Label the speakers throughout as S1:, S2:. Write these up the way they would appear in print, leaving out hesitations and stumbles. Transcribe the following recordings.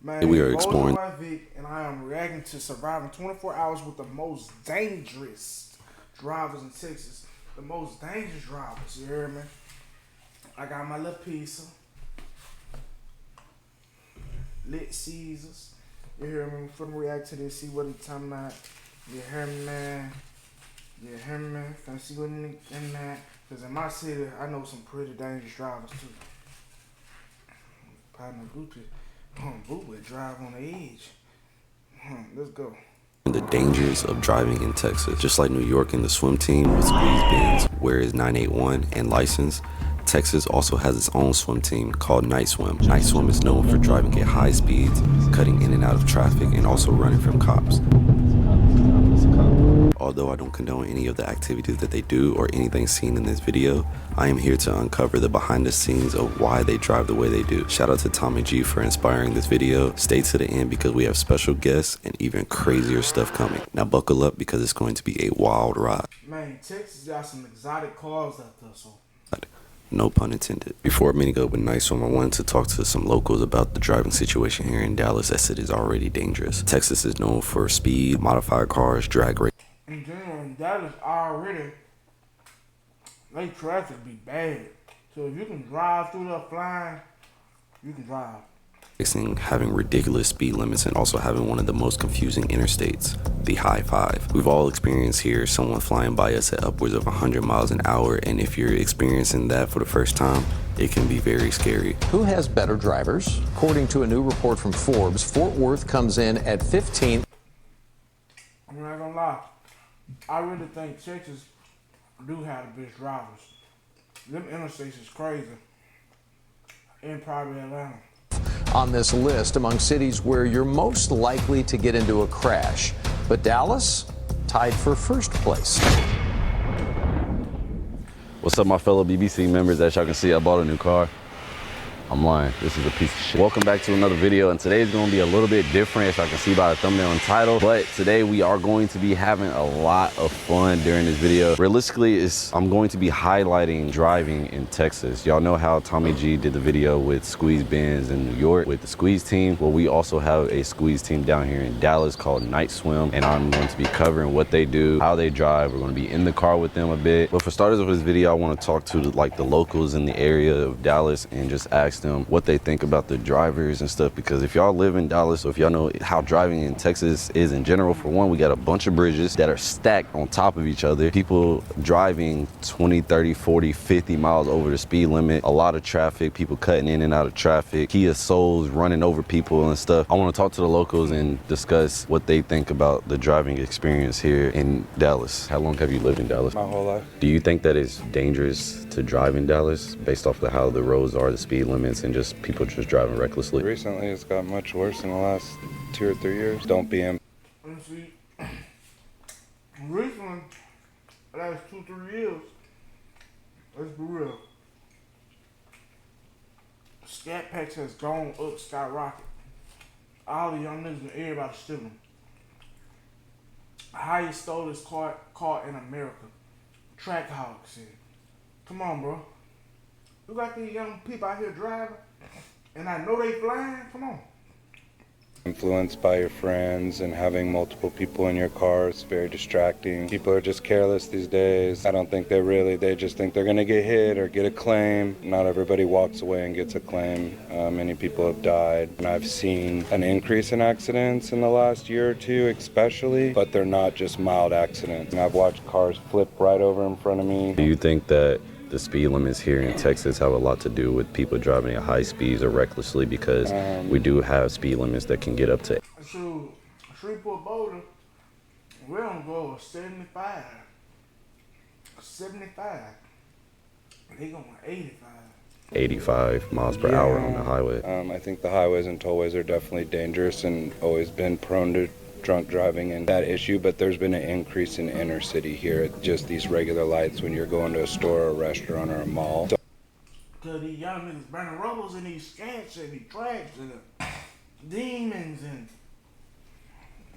S1: Man,
S2: We are exploring
S1: bossierboyvick, and I am reacting to surviving 24 hours with the most dangerous drivers in Texas. The most dangerous drivers, you hear me? I got my little pizza, lit Caesars. You hear me? I'm finna react to this, see what he talking about. You hear me, man? You hear me? Finna see what in that. Cause in my city, I know some pretty dangerous drivers too. Partner Gucci. Boo would drive on the edge. Let's go.
S2: the dangers of driving in Texas. Just like New York and the swim team with squeeze bins, where is 981 and license, Texas also has its own swim team called Night Swim. Night Swim is known for driving at high speeds, cutting in and out of traffic, and also running from cops. Although I don't condone any of the activities that they do or anything seen in this video, I am here to uncover the behind the scenes of why they drive the way they do. Shout out to Tommy G for inspiring this video. Stay to the end because we have special guests and even crazier stuff coming. Now buckle up because it's going to be a wild ride.
S1: Man, Texas got some exotic cars out there, so.
S2: No pun intended. Before meeting up with Night Swim, I wanted to talk to some locals about the driving situation here in Dallas, as it is already dangerous. Texas is known for speed, modified cars, drag racing.
S1: In general, in Dallas already, they traffic be bad. So if you can drive through there flying, you can drive.
S2: Having ridiculous speed limits and also having one of the most confusing interstates, the high five. We've all experienced here someone flying by us at upwards of 100 miles an hour, and if you're experiencing that for the first time, it can be very scary.
S3: Who has better drivers? According to a new report from Forbes, Fort Worth comes in at 15th.
S1: I'm not gonna lie, I really think Texas do have the best drivers. Them interstates is crazy. And probably Atlanta.
S3: On this list among cities where you're most likely to get into a crash. But Dallas tied for first place.
S4: What's up, my fellow BBC members? As y'all can see, I bought a new car. I'm lying, this is a piece of shit. Welcome back to another video, and today's gonna be a little bit different, as y'all can see by the thumbnail and title. But today we are going to be having a lot of fun during this video. Realistically, I'm going to be highlighting driving in Texas. Y'all know how Tommy G did the video with squeeze bins in New York with the squeeze team. Well, we also have a squeeze team down here in Dallas called Night Swim, and I'm going to be covering what they do, how they drive. We're gonna be in the car with them a bit. But for starters of this video, I wanna talk to the locals in the area of Dallas and just ask them what they think about the drivers and stuff, because if y'all live in Dallas, or if y'all know how driving in Texas is in general, for one, we got a bunch of bridges that are stacked on top of each other, people driving 20, 30, 40, 50 miles over the speed limit, a lot of traffic, people cutting in and out of traffic, Kia Souls running over people and stuff. I want to talk to the locals and discuss what they think about the driving experience here in Dallas. How long have you lived in Dallas?
S5: My whole life.
S4: Do you think that it's dangerous to drive in Dallas based off of how the roads are, the speed limits, and just people just driving recklessly?
S5: Recently, it's got much worse in the last 2 or 3 years. Don't be in.
S1: See, recently, last 2-3 years, let's be real. Scat packs has gone up skyrocket. All the young niggas and everybody stealing. Highest stolen car in America. Track Hawks. Come on, bro. You got these young people out here driving, and I know they flying. Come on.
S5: Influenced by your friends and having multiple people in your car is very distracting. People are just careless these days. I don't think they just think they're gonna get hit or get a claim. Not everybody walks away and gets a claim. Many people have died. And I've seen an increase in accidents in the last year or two especially, but they're not just mild accidents. And I've watched cars flip right over in front of me.
S4: Do you think that the speed limits here in Texas have a lot to do with people driving at high speeds or recklessly, because we do have speed limits that can get up to?
S1: So, Shreveport Boulder, we're gonna go 75. 75. They going
S4: 85 miles per hour on the highway.
S5: I think the highways and tollways are definitely dangerous and always been prone to drunk driving and that issue, but there's been an increase in inner city here at just these regular lights when you're going to a store or a restaurant or a mall.
S1: Cause these young niggas burning rubbers in these scants and these tracks and the demons and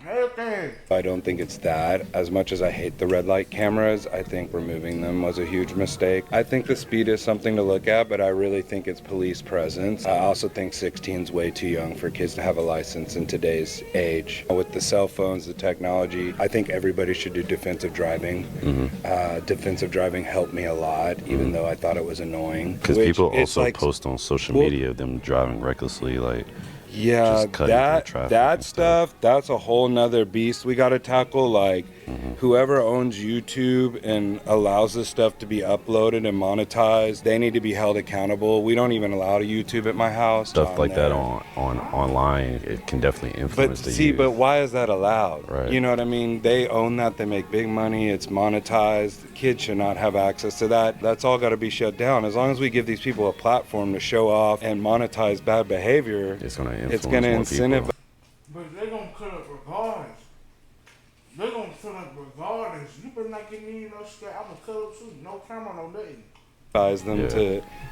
S1: Everything.
S5: I don't think it's that. As much as I hate the red light cameras, I think removing them was a huge mistake. I think the speed is something to look at, but I really think it's police presence. I also think 16 is way too young for kids to have a license in today's age. With the cell phones, the technology, I think everybody should do defensive driving. Defensive driving helped me a lot, even though I thought it was annoying.
S2: Because people also post on social media of them driving recklessly, like,
S5: yeah, that stuff, that's a whole nother beast we got to tackle. Like, whoever owns YouTube and allows this stuff to be uploaded and monetized, they need to be held accountable. We don't even allow YouTube at my house.
S2: Stuff like that on online, it can definitely influence the youth.
S5: But why is that allowed?
S2: Right.
S5: You know what I mean? They own that. They make big money. It's monetized. Kids should not have access to that. That's all got to be shut down. As long as we give these people a platform to show off and monetize bad behavior,
S2: it's going to
S5: incentivize.
S1: But they're going to cut up regardless. They're going to cut up regardless. You better not give me no strap. I'm going to cut up too. No camera, no nothing.
S5: Them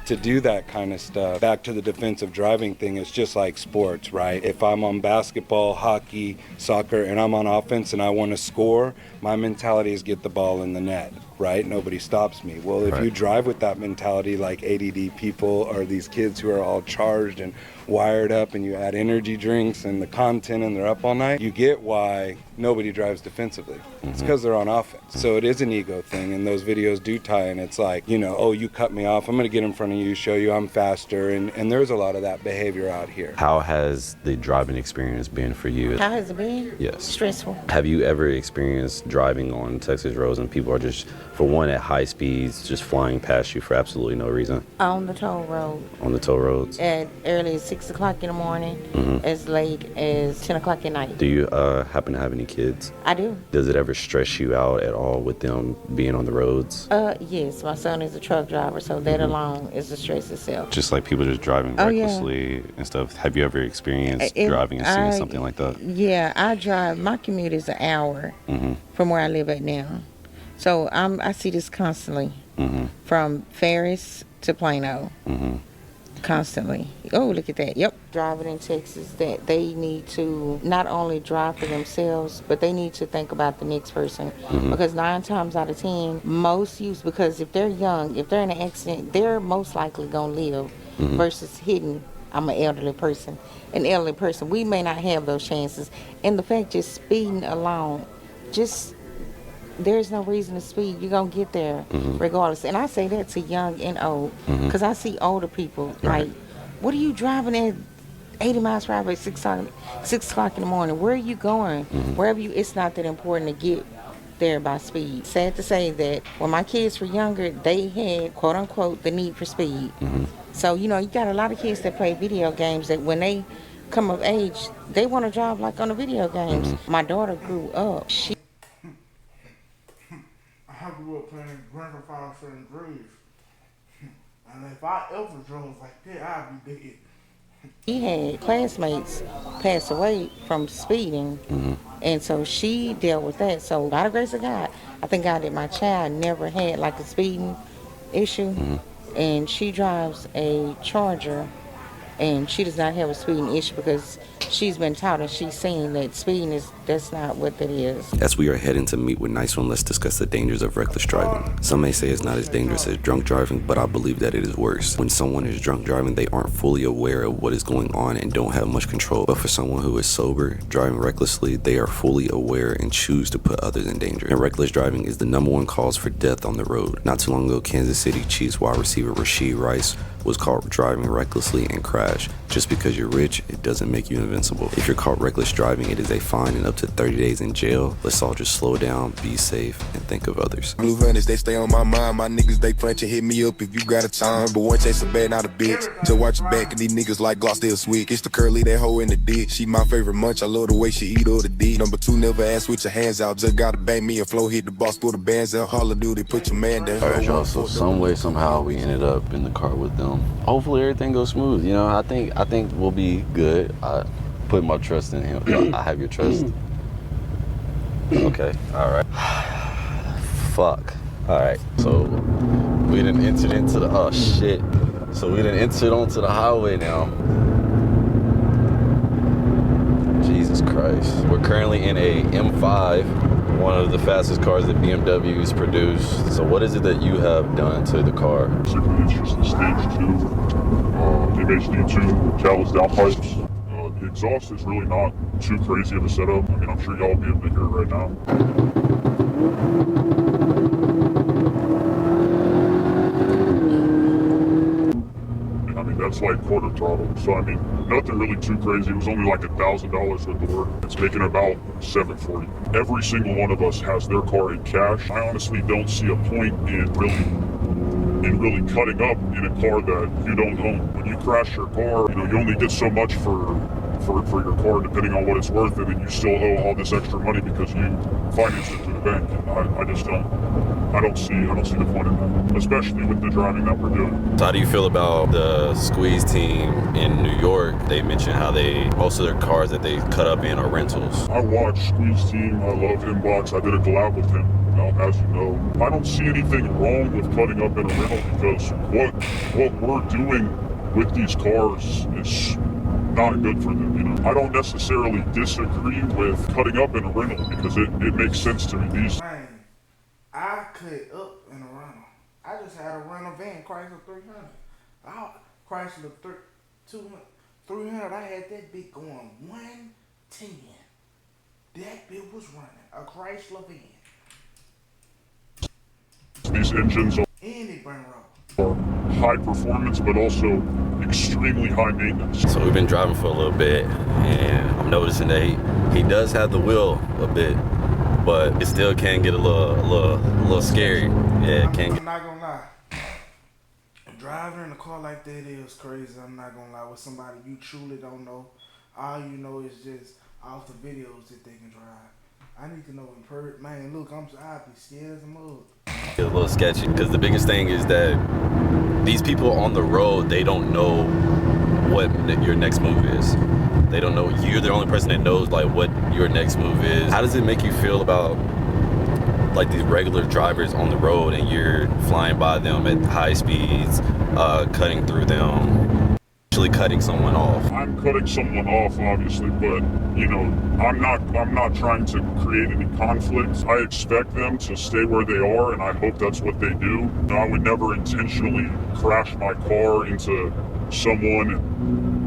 S5: to do that kind of stuff. Back to the defensive driving thing, it's just like sports, right? If I'm on basketball, hockey, soccer, and I'm on offense and I want to score, my mentality is get the ball in the net, right? Nobody stops me. Well, if you drive with that mentality, like ADD people or these kids who are all charged and wired up, and you add energy drinks and the content and they're up all night, you get why nobody drives defensively. It's because they're on offense. So it is an ego thing, and those videos do tie in. It's like, you know, oh, you cut me off, I'm going to get in front of you, show you I'm faster, and there's a lot of that behavior out here.
S2: How has the driving experience been for you?
S6: How has it been?
S2: Yes.
S6: Stressful.
S2: Have you ever experienced driving on Texas roads and people are just, for one, at high speeds, just flying past you for absolutely no reason?
S6: On the toll road.
S2: On the toll roads?
S6: At early as 6 o'clock in the morning, as late as 10 o'clock at night.
S2: Do you happen to have any kids?
S6: I do.
S2: Does it ever stress you out at all with them being on the roads?
S6: Yes. My son is a truck driver, so that alone is a stress itself.
S2: Just like people just driving recklessly and stuff. Have you ever experienced driving and seeing something like that?
S6: Yeah, I drive. My commute is an hour from where I live at now. So I see this constantly from Ferris to Plano. Constantly. Oh, look at that. Yep. Driving in Texas, that they need to not only drive for themselves, but they need to think about the next person. Because 9 times out of 10, most youths, because if they're young, if they're in an accident, they're most likely going to live versus hitting. I'm an elderly person. An elderly person, we may not have those chances. And the fact just speeding alone, there's no reason to speed. You're going to get there regardless. And I say that to young and old because I see older people like, what are you driving at 80 miles per hour at 6 o'clock in the morning? Where are you going? Wherever it's not that important to get there by speed. Sad to say that when my kids were younger, they had, quote unquote, the need for speed. So, you know, you got a lot of kids that play video games that when they come of age, they want to drive like on the video games. My daughter grew up.
S1: I grew up playing Grand Theft Auto San Andreas. And if I ever drove like that, I'd be dead.
S6: He had classmates pass away from speeding, and so she dealt with that. So by the grace of God, I thank God that my child never had like a speeding issue, and she drives a Charger, and she does not have a speeding issue because she's been taught and she's seen that speeding that's not what that is.
S2: As we are heading to meet with Nice One, let's discuss the dangers of reckless driving. Some may say it's not as dangerous as drunk driving, but I believe that it is worse. When someone is drunk driving, they aren't fully aware of what is going on and don't have much control. But for someone who is sober, driving recklessly, they are fully aware and choose to put others in danger. And reckless driving is the #1 cause for death on the road. Not too long ago, Kansas City Chiefs wide receiver Rashee Rice was caught driving recklessly and crashed. Just because you're rich, it doesn't make you invincible. If you're caught reckless driving, it is a fine and up to 30 days in jail. Let's all just slow down, be safe, and think of others.
S7: Blue hunters, they stay on my mind. My niggas, they punch and hit me up if you got a time. But one chase a bad, not a bitch. So watch your back, and these niggas like Glock still sweet. It's the curly, that hoe in the dick. She my favorite munch, I love the way she eat all the D. Number 2, never ask with your hands out. Just gotta bang me a flow, hit the boss, pull the bands out. Call of Duty, put your man down.
S2: Alright, y'all, so some way, somehow, we ended up in the car with them. Hopefully everything goes smooth. You know, I think we'll be good. I put my trust in him. I have your trust. Okay, alright. Fuck. Alright, so we done entered into the, oh shit. So we done entered onto the highway now. Jesus Christ. We're currently in a M5, one of the fastest cars that BMW's produced. So what is it that you have done to the car?
S8: Basically, it's just the stage 2 MHD2 catalyst downpipes. The exhaust is really not too crazy of a setup. I mean, I'm sure y'all will be able to hear it right now. And I mean, that's like quarter throttle. So I mean, nothing really too crazy. It was only like $1,000 worth of work. It's making about $740. Every single one of us has their car in cash. I honestly don't see a point in really cutting up in a car that you don't own. When you crash your car, you know, you only get so much for your car depending on what it's worth, and then you still owe all this extra money because you financed it through the bank. And I don't see the point in that, especially with the driving that we're doing.
S2: So how do you feel about the Squeeze team in New York? They mentioned how most of their cars that they cut up in are rentals.
S8: I watch Squeeze team. I love Inbox. I did a collab with him. As you know, I don't see anything wrong with cutting up in a rental because what we're doing with these cars is not good for them. You know, I don't necessarily disagree with cutting up in a rental because it makes sense to me.
S1: I cut up in a rental. I just had a rental van, Chrysler 300. Chrysler 300. I had that bitch going 110. That bitch was running a Chrysler van.
S8: These engines are high performance, but also extremely high maintenance.
S2: So we've been driving for a little bit, and I'm noticing that he does have the wheel a bit, but it still can get a little scary. Yeah, it can.
S1: I'm not gonna lie. Driving in a car like that is crazy. I'm not gonna lie. With somebody you truly don't know, all you know is just off the videos that they can drive. I need to know in person. Man, look, I'd be scared as a mug.
S2: It's a little sketchy because the biggest thing is that these people on the road, they don't know what your next move is. They don't know. You're the only person that knows like what your next move is. How does it make you feel about like these regular drivers on the road and you're flying by them at high speeds, cutting through them, actually cutting someone off?
S8: I'm cutting someone off, obviously, but you know, I'm not trying to create any conflicts. I expect them to stay where they are, and I hope that's what they do. I would never intentionally crash my car into someone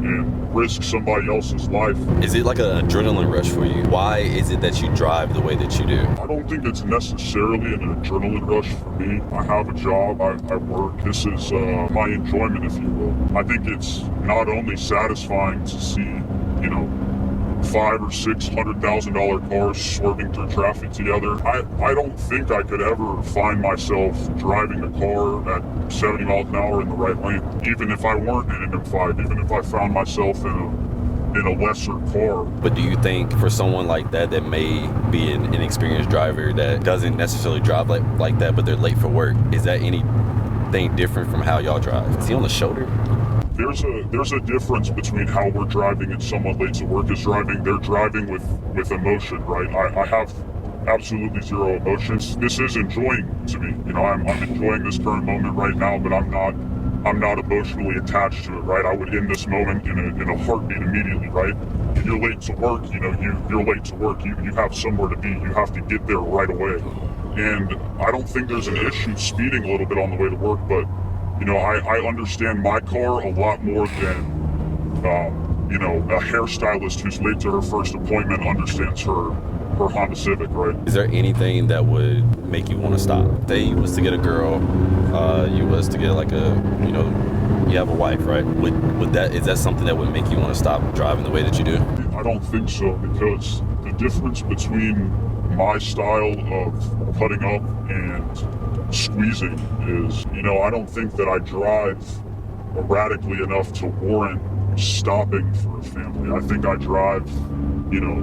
S8: and risk somebody else's life.
S2: Is it like an adrenaline rush for you? Why is it that you drive the way that you do?
S8: I don't think it's necessarily an adrenaline rush for me. I have a job, I work. This is my enjoyment, if you will. I think it's not only satisfying to see, you know, $500,000 or $600,000 cars swerving through traffic together. I don't think I could ever find myself driving a car at 70 miles an hour in the right lane, even if I weren't in an M5, even if I found myself in a lesser car.
S2: But do you think for someone like that may be an inexperienced driver that doesn't necessarily drive like that, but they're late for work, is that anything different from how y'all drive? Is he on the shoulder?
S8: There's a difference between how we're driving and someone late to work is driving. They're driving with emotion, right? I have absolutely zero emotions. This is enjoying to me. You know, I'm enjoying this current moment right now, but I'm not emotionally attached to it, right? I would end this moment in a heartbeat immediately, right? If you're late to work, you know, you're late to work. You have somewhere to be. You have to get there right away. And I don't think there's an issue speeding a little bit on the way to work, but you know, I understand my car a lot more than, you know, a hairstylist who's late to her first appointment understands her Honda Civic, right?
S2: Is there anything that would make you want to stop? Say you was to get a girl, you was to get like a, you know, you have a wife, right? Is that something that would make you want to stop driving the way that you do?
S8: I don't think so, because the difference between my style of cutting up and squeezing is, you know, I don't think that I drive erratically enough to warrant stopping for a family. I think I drive, you know,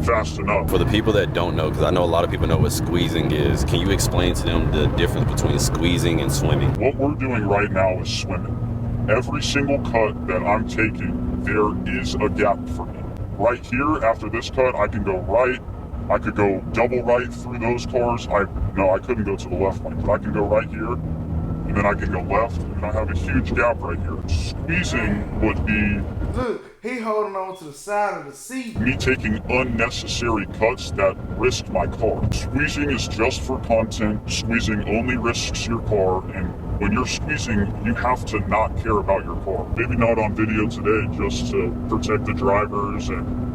S8: fast enough.
S2: For the people that don't know, because I know a lot of people know what squeezing is, can you explain to them the difference between squeezing and swimming?
S8: What we're doing right now is swimming. Every single cut that I'm taking, there is a gap for me. Right here, after this cut, I can go right. I could go double right through those cars. No, I couldn't go to the left lane, but I can go right here. And and then I can go left, and I have a huge gap right here. Squeezing would be...
S1: Look, he holding on to the side of the seat.
S8: Me taking unnecessary cuts that risk my car. Squeezing is just for content. Squeezing only risks your car, and when you're squeezing, you have to not care about your car. Maybe not on video today, just to protect the drivers and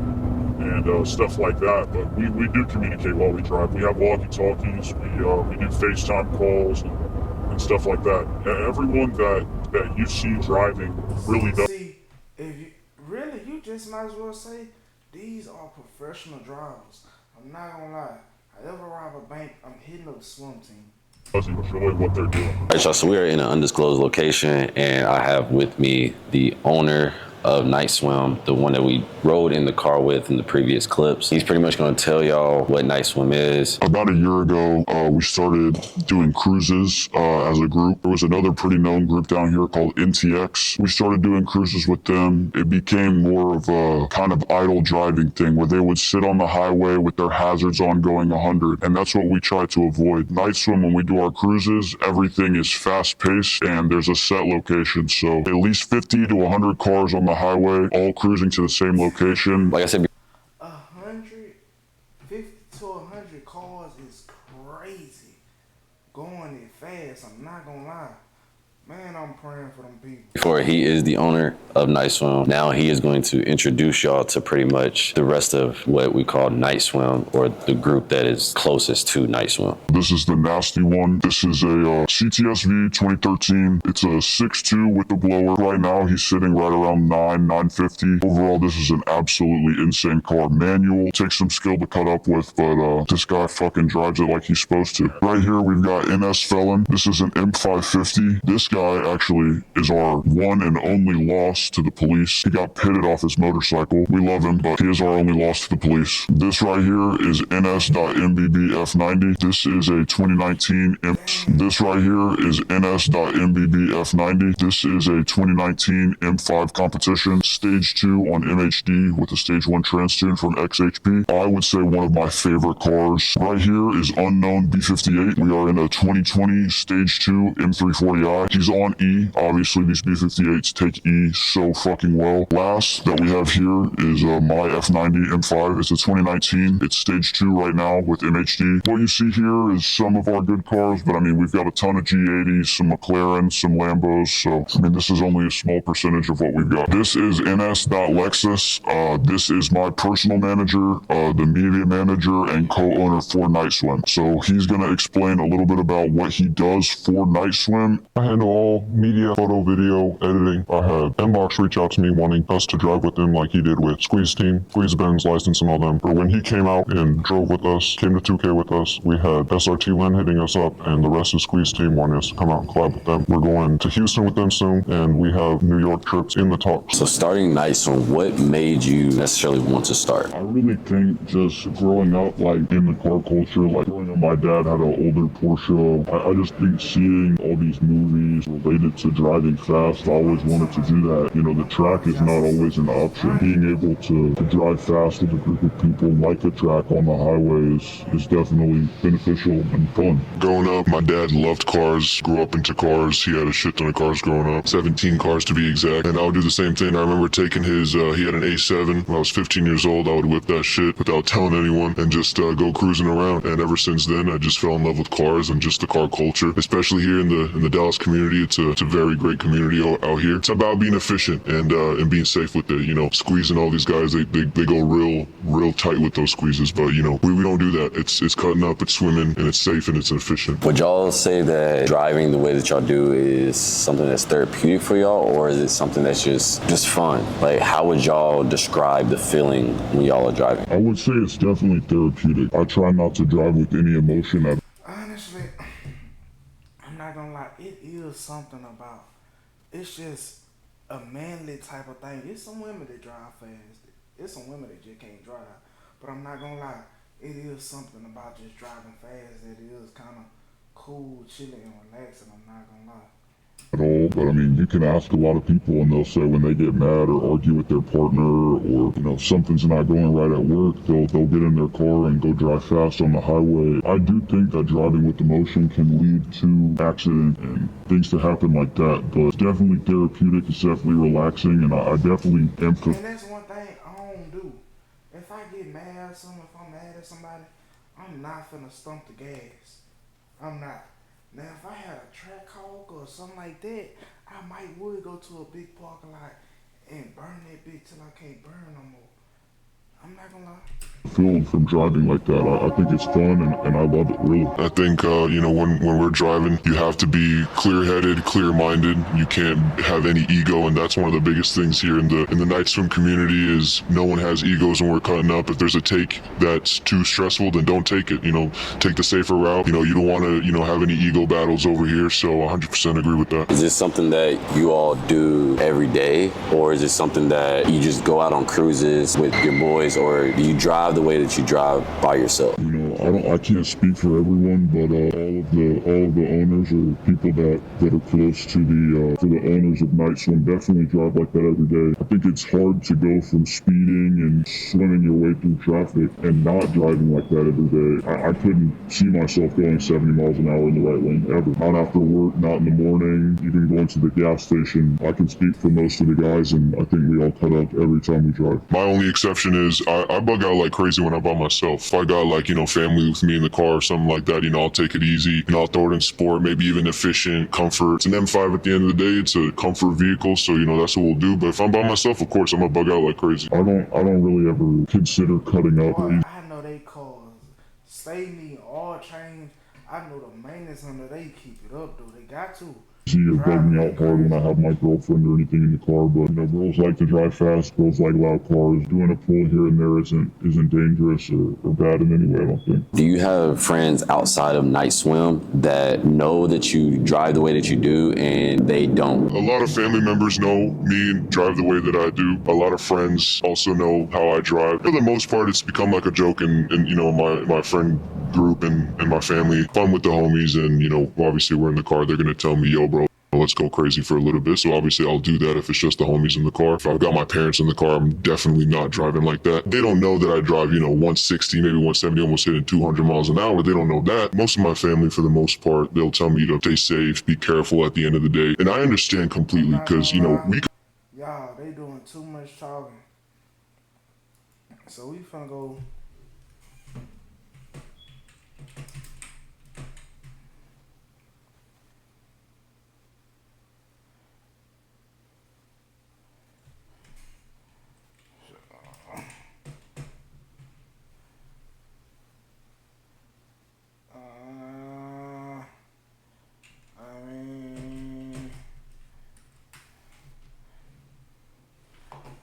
S8: stuff like that, but we do communicate while we drive. We have walkie-talkies, we do FaceTime calls and stuff like that. Everyone that you see driving really does.
S1: See, if you really, you just might as well say these are professional drivers. I'm not gonna lie. I ever rob a bank, I'm hitting up the swim team.
S8: Enjoy what they're doing.
S2: All right, y'all, so we are in an undisclosed location, and I have with me the owner of Night Swim, the one that we rode in the car with in the previous clips. He's pretty much going to tell y'all what Night Swim is.
S9: About a year ago, we started doing cruises as a group. There was another pretty known group down here called NTX. We started doing cruises with them. It became more of a kind of idle driving thing where they would sit on the highway with their hazards on going 100, and that's what we try to avoid. Night Swim, when we do our cruises, everything is fast paced and there's a set location, so at least 50 to 100 cars on the highway, all cruising to the same location.
S2: Like I said,
S1: 150 to 100 cars is crazy. Going it fast, I'm not gonna lie. Man, I'm praying for them people.
S2: before, he is the owner of Night Swim. Now he is going to introduce y'all to pretty much the rest of what we call Night Swim, or the group that is closest to Night Swim.
S9: This is the nasty one. This is a CTSV 2013. It's a 6.2 with the blower. Right now, he's sitting right around 950. Overall, this is an absolutely insane car. Manual, takes some skill to cut up with, but this guy fucking drives it like he's supposed to. Right here, we've got NS Felon. This is an M550. This guy actually is our one and only loss to the police. He got pitted off his motorcycle. We love him, but he is our only loss to the police. This right here is NS.MBB F90. This is a 2019 This right here is NS.MBB F90. This is a 2019 M5 competition. Stage 2 on MHD with a Stage 1 trans tune from XHP. I would say one of my favorite cars. Right here is Unknown B58. We are in a 2020 Stage 2 M340i. He's on E. Obviously, these B58s take E so fucking well. Last that we have here is my F90 M5. It's a 2019. It's Stage 2 right now with MHD. What you see here is some of our good cars, but I mean, we've got a ton of G80s, some McLarens, some Lambos, so I mean, this is only a small percentage of what we've got. This is NS.Lexus. This is my personal manager, the media manager, and co-owner for Night Swim. So he's going to explain a little bit about what he does for Night Swim. I handle all media, photo, video, editing. I had Mbox reach out to me wanting us to drive with him like he did with Squeeze Team, Squeeze Ben's license and all them. But when he came out and drove with us, came to 2K with us, we had SRT Lynn hitting us up, and the rest of Squeeze Team wanting us to come out and collab with them. We're going to Houston with them soon, and we have New York trips in the talks.
S2: So starting Night Swim, what made you necessarily want to start?
S9: I really think just growing up, like in the car culture, like growing up, my dad had an older Porsche. I just think seeing all these movies related to driving fast, I always wanted to do that. You know, the track is not always an option. Being able to drive fast with a group of people like the track on the highway is definitely beneficial and fun. Growing up, my dad loved cars, grew up into cars. He had a shit ton of cars growing up, 17 cars to be exact. And I would do the same thing. I remember taking his, he had an A7. When I was 15 years old, I would whip that shit without telling anyone and just go cruising around. And ever since then, I just fell in love with cars and just the car culture, especially here in the Dallas community. It's a very great community out here. It's about being efficient and being safe with it. You know, squeezing all these guys, they go real tight with those squeezes. But you know, we don't do that. It's cutting up, it's swimming, and it's safe and it's efficient.
S2: Would y'all say that driving the way that y'all do is something that's therapeutic for y'all, or is it something that's just fun? Like, how would y'all describe the feeling when y'all are driving?
S9: I would say it's definitely therapeutic. I try not to drive with any emotion at all.
S1: Honestly, I'm not gonna lie, it is something about, it's just a manly type of thing. It's some women that drive fast. It's some women that just can't drive. But I'm not gonna lie, it is something about just driving fast that is kind of cool, chilling, and relaxing. I'm not gonna lie.
S9: at all, but I mean, you can ask a lot of people and they'll say when they get mad or argue with their partner or, you know, something's not going right at work, they'll get in their car and go drive fast on the highway. I do think that driving with emotion can lead to accident and things to happen like that, but it's definitely therapeutic, it's definitely relaxing, and I definitely am for.
S1: And that's one thing I don't do. If I get mad at someone, if I'm mad at somebody, I'm not finna stump the gas. I'm not. Now, if I had a track hawk or something like that, I would go to a big parking lot and burn that bitch till I can't burn no more. I'm not gonna lie.
S9: Feeling from driving like that, I think it's fun and I love it, really. I think, you know, when we're driving, you have to be clear-headed, clear-minded. You can't have any ego, and that's one of the biggest things here in the night swim community is no one has egos when we're cutting up. If there's a take that's too stressful, then don't take it. You know, take the safer route. You know, you don't want to, you know, have any ego battles over here, so 100% agree with that.
S2: Is this something that you all do every day, or is it something that you just go out on cruises with your boys, or do you drive the way that you drive by yourself?
S9: You know, I can't speak for everyone, but all of the owners or people that are close to the owners of Night Swim definitely drive like that every day. I think it's hard to go from speeding and swimming your way through traffic and not driving like that every day. I couldn't see myself going 70 miles an hour in the right lane ever. Not after work, not in the morning, even going to the gas station. I can speak for most of the guys, and I think we all cut up every time we drive. My only exception is I bug out like crazy when I'm by myself. If I got like, you know, family with me in the car or something like that, you know, I'll take it easy and I'll throw it in sport, maybe even efficient, comfort. It's an M5 at the end of the day. It's a comfort vehicle, so, you know, that's what we'll do. But if I'm by myself, of course, I'm gonna bug out like crazy. I don't really ever consider cutting up.
S1: I know they cars stay me all trained. I know the maintenance on it, they keep it up though. They got to.
S9: Or bug me out hard when I have my girlfriend or anything in the car, but you know, girls like to drive fast, girls like loud cars. Doing a pull here and there isn't dangerous or bad in any way, I don't think.
S2: Do you have friends outside of Night Swim that know that you drive the way that you do and they don't?
S9: A lot of family members know me and drive the way that I do. A lot of friends also know how I drive. For the most part, it's become like a joke in you know, my friend group and my family. Fun with the homies, and you know, obviously we're in the car, they're gonna tell me, yo bro, let's go crazy for a little bit. So obviously I'll do that if it's just the homies in the car. If I've got my parents in the car, I'm definitely not driving like that. They don't know that I drive, you know, 160, maybe 170, almost hitting 200 miles an hour. They don't know that. Most of my family, for the most part, they'll tell me to stay safe, be careful at the end of the day. And I understand completely because, you know,
S1: y'all, they doing too much talking. So we finna go.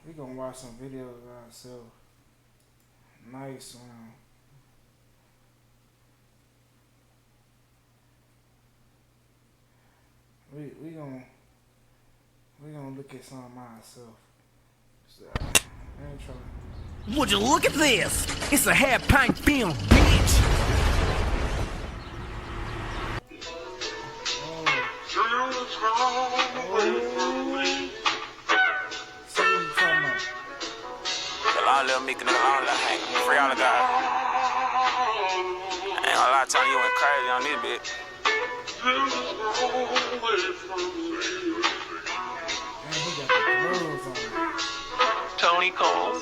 S1: We gonna watch some videos of ourselves. Nice one. We gonna look at some of myself. So, I ain't trying.
S10: Would you look at this? It's a half-pint film, bitch.
S11: All little Mickey nigga, all little Hank, free all the guys. I ain't gonna lie to you, went crazy on this bitch. Tony Cole.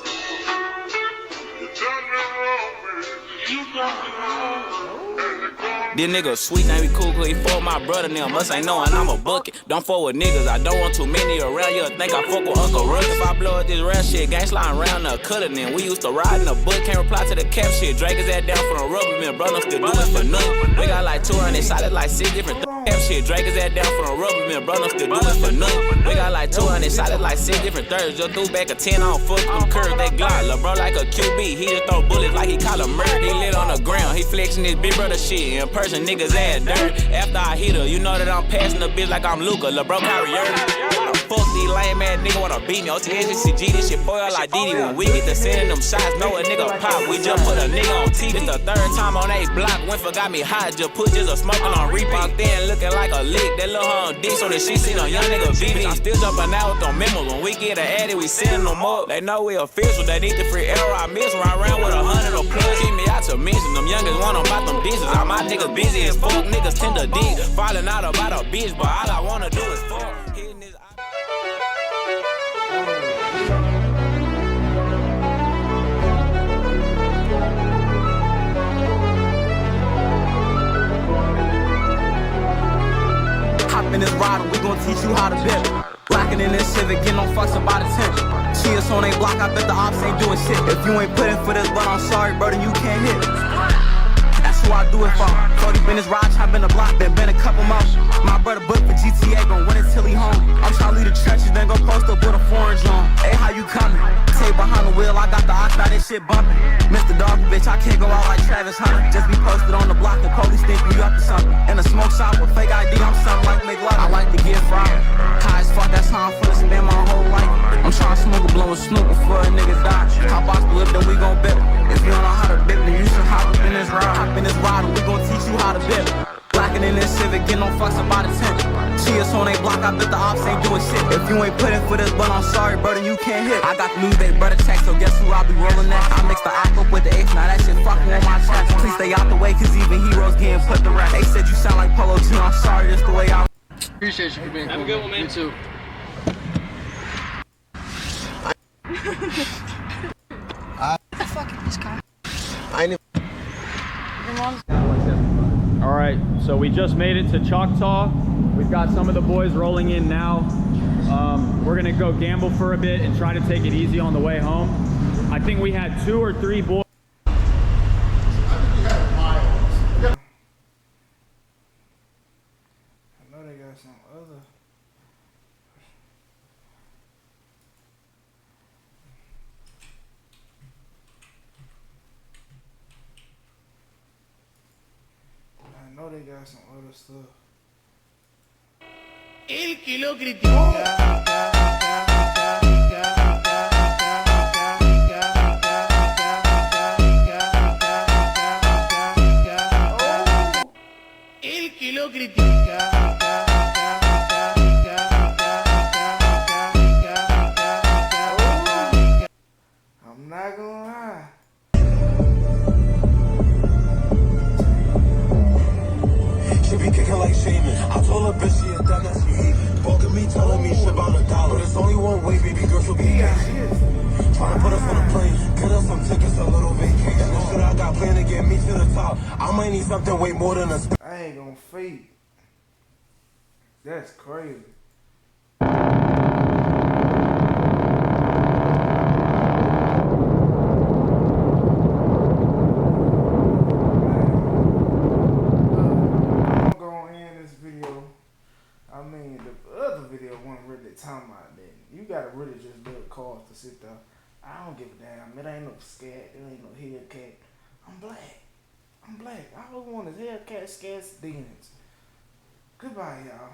S11: This nigga sweet, ain't be cool, cause he fuck my brother now. Must ain't knowing I'm a bucket. Don't fuck with niggas, I don't want too many around. You think I fuck with Uncle Russ. If I blow up this rap shit, gang sliding around the cutter then. We used to ride in the book, can't reply to the cap shit. Drake his ass down from the rubber, man, bro, still do it for nothing. We got like 200 solid, like 6 different cap shit. Drake his ass down from the rubber, man, bro, still do it for nothing. We got like 200 solid, like 6 different thirds. Just threw back a 10 on fuck them curves, they glock. LeBron like a QB, he just throw bullets like he call a murder. He lit on the ground, he flexing his big brother shit. In person, niggas ass dirt. After I hit her, you know that I'm passing the bitch like I'm Luka. LeBron Kyrie Irving. fuck these lame ass niggas wanna beat me. OTSGCG, this shit boil like Diddy. When we get to sending them shots, know a nigga pop. We just put a nigga on TV. This the third time on A block. Went for got me hot, just put just a smoking on repeat. Then looking like a lick. That little hoe on dick so that she seen a young nigga VV. I'm still jumping out with them memos. When we get an addy, we sending them up. They know we official. They need the free arrow. I miss run around with 100 or plus. Keep me out to mention. Them youngest want them about them dishes. All my niggas busy as fuck. Niggas tend to dig. Falling out about a bitch, but all I wanna do is fuck.
S12: Hop in this rider, we gon' teach you how to dip. Lacking in this Civic, get no fucks about attention. See us on a block, I bet the ops ain't doing shit. If you ain't putting for this, but I'm sorry, brother, you can't hit. That's who I do it for. 40 been this ride, hop in the block, been a couple months. My brother booked for GTA, gon' win it till he home. I'm tryna leave the trenches, then go post up with a foreign on. Hey, how you coming? Tape behind the wheel, I got the ox, now this shit bumping. Mr. Dog, bitch, I can't go out like Travis Hunter. Just be posted on the block, the police think you up to something. In a smoke shop with fake ID, I'm something like McLovin. I like to get fried. High as fuck, that's how I'm finna spend my whole life. I'm tryna smoke a blow and snoop before a nigga die. Hop off the whip, then we gon' bip. If you don't know how to bip, then you should hop up in this ride. Hop in this ride, and we gon' teach you how to bip. Blacking in this Civic, get no fucks about attention. See us on a block, I bet the ops ain't doing shit. If you ain't putting for this, but I'm sorry, brother, you can't hit. I got the news, they brother check, so guess who I'll be rolling that? I mix the aqua with the X, now that shit fucking on my chest. Please stay out the way, cause even heroes getting put to rest. They said you sound like Polo G, I'm sorry, that's the way I
S13: appreciate you for being cool. Have a good one, man. You too.
S14: All right, so we just made it to Choctaw. We've got some of the boys rolling in now. We're gonna go gamble for a bit and try to take it easy on the way home. I think we had 2 or 3 boys.
S1: I know they got some other. I know they got some other stuff.
S10: El que lo critica. El que lo critica.
S1: I'm not gonna lie.
S15: She be kicking like Shaman. I told her bitch she a dumb as she eat. Fucking me, telling me shit about $1. But it's only one way, baby girl, she'll be trying to put us on a plane, get us some tickets, a little vacation. The shit I got planned to get me to the top. I might need something way more than a
S1: I ain't gonna fake. That's crazy. I'm gonna end this video. I mean, the other video wasn't really talking about that. You gotta really just build cars to sit there. I don't give a damn. It ain't no scat. It ain't no Hellcat. I'm black. I'm black. All I want is Hellcat, scats, demons. Goodbye, y'all.